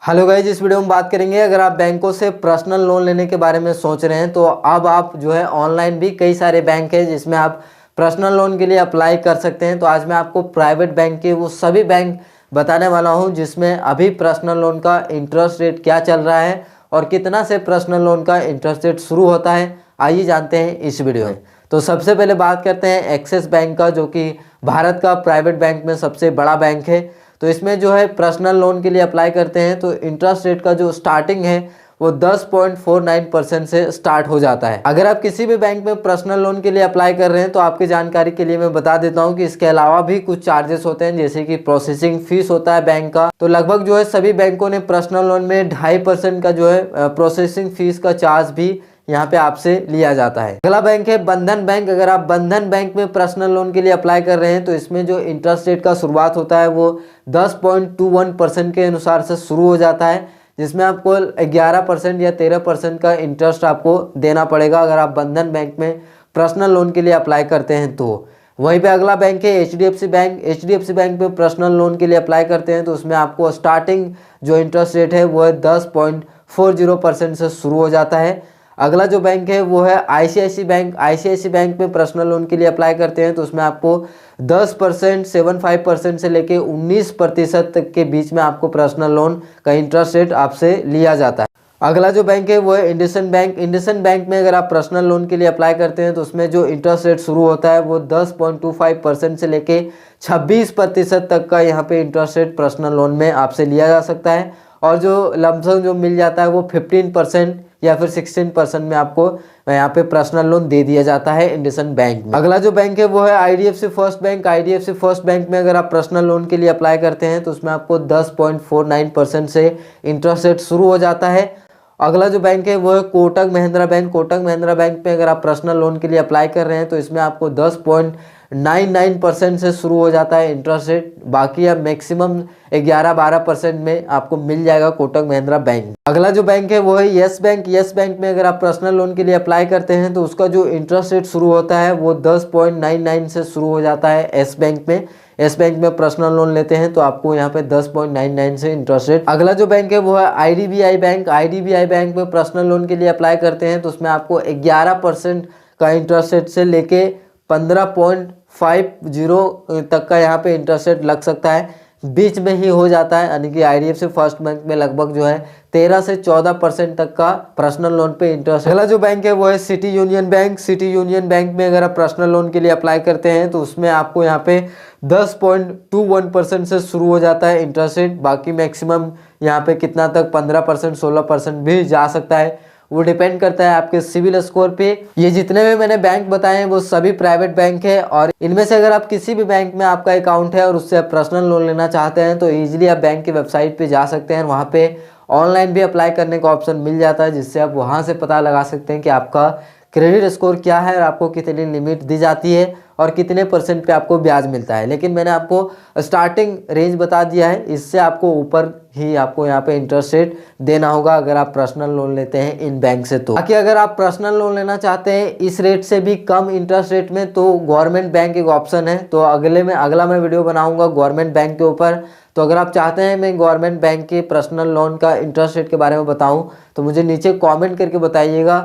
Hello guys, इस video में बात करेंगे अगर आप बैंकों से पर्सनल लोन लेने के बारे में सोच रहे हैं तो अब आप जो है ऑनलाइन भी कई सारे बैंक है जिसमें आप पर्सनल लोन के लिए अप्लाई कर सकते हैं। तो आज मैं आपको प्राइवेट बैंक के वो सभी बैंक बताने वाला हूं जिसमें अभी पर्सनल लोन का इंटरेस्ट रेट क्या चल रहा है और कितना से पर्सनल लोन का इंटरेस्ट रेट शुरू होता है। आइए जानते हैं इस वीडियो में। तो सबसे पहले बात करते हैं एक्सिस बैंक का, जो कि भारत का प्राइवेट बैंक में सबसे बड़ा बैंक है। तो इसमें जो है पर्सनल लोन के लिए अप्लाई करते हैं तो इंटरेस्ट रेट का जो स्टार्टिंग है वो 10.49% से स्टार्ट हो जाता है। अगर आप किसी भी बैंक में पर्सनल लोन के लिए अप्लाई कर रहे हैं तो आपकी जानकारी के लिए मैं बता देता हूं कि इसके अलावा भी कुछ चार्जेस होते हैं, जैसे कि प्रोसेसिंग फीस होता है बैंक का। तो लगभग जो है सभी बैंकों ने पर्सनल लोन में 2.5% का जो है प्रोसेसिंग फीस का चार्ज भी यहाँ पे आपसे लिया जाता है। अगला बैंक है बंधन बैंक। अगर आप बंधन बैंक में पर्सनल लोन के लिए अप्लाई कर रहे हैं तो इसमें जो इंटरेस्ट रेट का शुरुआत होता है वो 10.21% के अनुसार से शुरू हो जाता है, जिसमें आपको 11% या 13% का इंटरेस्ट आपको देना पड़ेगा अगर आप बंधन बैंक में पर्सनल लोन के लिए अप्लाई करते हैं तो। वहीं पे अगला बैंक है HDFC बैंक। HDFC बैंक में पर्सनल लोन के लिए अप्लाई करते हैं तो उसमें आपको स्टार्टिंग जो इंटरेस्ट रेट है वो है 10.40% से शुरू हो जाता है। अगला जो बैंक है वो है ICICI बैंक। ICICI बैंक में पर्सनल लोन के लिए अप्लाई करते हैं तो उसमें आपको 10% 75% से लेके 19% तक के बीच में आपको पर्सनल लोन का इंटरेस्ट रेट आपसे लिया जाता है। अगला जो बैंक है वो है इंडसइंड बैंक। इंडसइंड बैंक में अगर आप पर्सनल लोन के लिए अप्लाई करते हैं तो उसमें जो इंटरेस्ट रेट शुरू होता है वो 10.25% से लेके 26% तक का यहाँ पे इंटरेस्ट रेट पर्सनल लोन में आपसे लिया जा सकता है, और जो लमसम जो मिल जाता है वो 15% या फिर 16% में आपको यहाँ पे पर्सनल लोन दे दिया जाता है इंडसइंड बैंक में। अगला जो बैंक है वो है IDFC first bank. IDFC first bank में अगर आप पर्सनल लोन के लिए अप्लाई करते हैं तो उसमें आपको 10.49% से इंटरेस्ट रेट शुरू हो जाता है। अगला जो बैंक है वो है कोटक महिंद्रा बैंक। कोटक महिंद्रा बैंक में अगर आप पर्सनल लोन के लिए अप्लाई कर रहे हैं तो इसमें आपको 10.99% से शुरू हो जाता है इंटरेस्ट रेट। बाकी अब मैक्सिमम 11-12% में आपको मिल जाएगा कोटक महिंद्रा बैंक। अगला जो बैंक है वो है येस बैंक। येस बैंक में अगर आप पर्सनल लोन के लिए अप्लाई करते हैं तो उसका जो इंटरेस्ट रेट शुरू होता है वो 10.99 से शुरू हो जाता है येस बैंक में। येस बैंक में पर्सनल लोन लेते हैं तो आपको यहाँ पे 10.99 से इंटरेस्ट रेट। अगला जो बैंक है वो है IDBI बैंक। IDBI बैंक में पर्सनल लोन के लिए अप्लाई करते हैं तो उसमें आपको 11% का इंटरेस्ट रेट से लेके 15.50 तक का यहाँ पे इंटरेस्ट रेट लग सकता है, बीच में ही हो जाता है। यानी कि IDFC फर्स्ट बैंक में लगभग जो है 13 से 14% तक का पर्सनल लोन पे इंटरेस्ट। अगला जो बैंक है वो है city union bank. City union bank में अगर आप पर्सनल लोन के लिए अप्लाई करते हैं तो उसमें आपको यहाँ पे 10.21% से शुरू हो जाता है इंटरेस्ट रेट। बाकी मैक्सिमम यहाँ पे कितना तक 15% 16% भी जा सकता है, वो डिपेंड करता है आपके सिविल स्कोर पे। ये जितने भी मैंने बैंक बताए हैं वो सभी प्राइवेट बैंक है, और इनमें से अगर आप किसी भी बैंक में आपका अकाउंट है और उससे आप पर्सनल लोन लेना चाहते हैं तो इजीली आप बैंक की वेबसाइट पे जा सकते हैं। वहाँ पे ऑनलाइन भी अप्लाई करने का ऑप्शन मिल जाता है, जिससे आप वहाँ से पता लगा सकते हैं कि आपका क्रेडिट स्कोर क्या है और आपको कितनी लिमिट दी जाती है और कितने % पे आपको ब्याज मिलता है। लेकिन मैंने आपको स्टार्टिंग रेंज बता दिया है, इससे आपको ऊपर ही आपको यहाँ पे इंटरेस्ट रेट देना होगा अगर आप पर्सनल लोन लेते हैं इन बैंक से। तो बाकी अगर आप पर्सनल लोन लेना चाहते हैं इस रेट से भी कम इंटरेस्ट रेट में तो गवर्नमेंट बैंक एक ऑप्शन है। तो अगला मैं वीडियो बनाऊंगा गवर्नमेंट बैंक के ऊपर। तो अगर आप चाहते हैं मैं गवर्नमेंट बैंक के पर्सनल लोन का इंटरेस्ट रेट के बारे में बताऊं तो मुझे नीचे कमेंट करके बताइएगा।